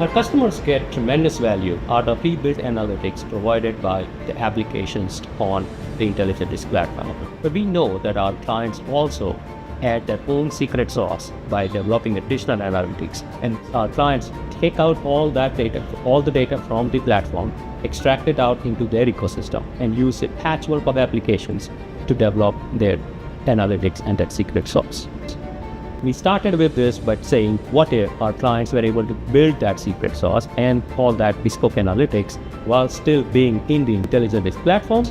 Our customers get tremendous value out of pre-built analytics provided by the applications on the Intelligent Risk platform. But we know that our clients also add their own secret sauce by developing additional analytics. And our clients take out all the data from the platform, extract it out into their ecosystem, and use a patchwork of applications to develop their analytics and that secret sauce. We started with this by saying, what if our clients were able to build that secret sauce and call that bespoke analytics while still being in the Intelligent Risk platform?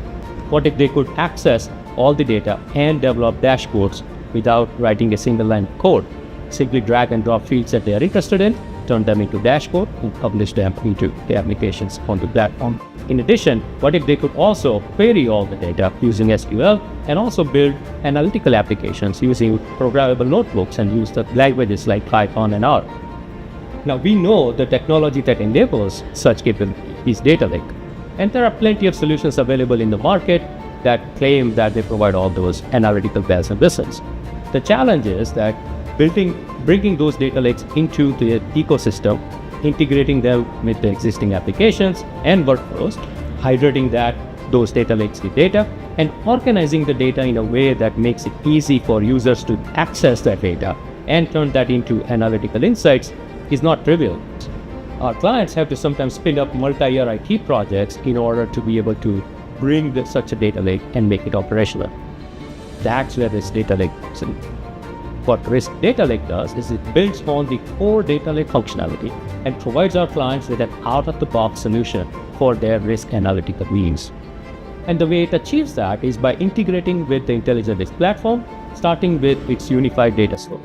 What if they could access all the data and develop dashboards without writing a single line of code? Simply drag and drop fields that they are interested in, turn them into dashboard, and publish them into the applications on the platform. In addition, what if they could also query all the data using SQL and also build analytical applications using programmable notebooks and use the languages like Python and R? Now, we know the technology that enables such capability is data lake, and there are plenty of solutions available in the market that claim that they provide all those analytical bells and whistles. The challenge is that bringing those data lakes into the ecosystem, integrating them with the existing applications and workflows, hydrating those data lakes with data, and organizing the data in a way that makes it easy for users to access that data and turn that into analytical insights is not trivial. Our clients have to sometimes spin up multi-year IT projects in order to be able to bring such a data lake and make it operational. That's where this data lake comes in. What Risk Data Lake does is it builds on the core data lake functionality and provides our clients with an out-of-the-box solution for their risk analytical needs. And the way it achieves that is by integrating with the Intelligent Risk platform, starting with its unified data store.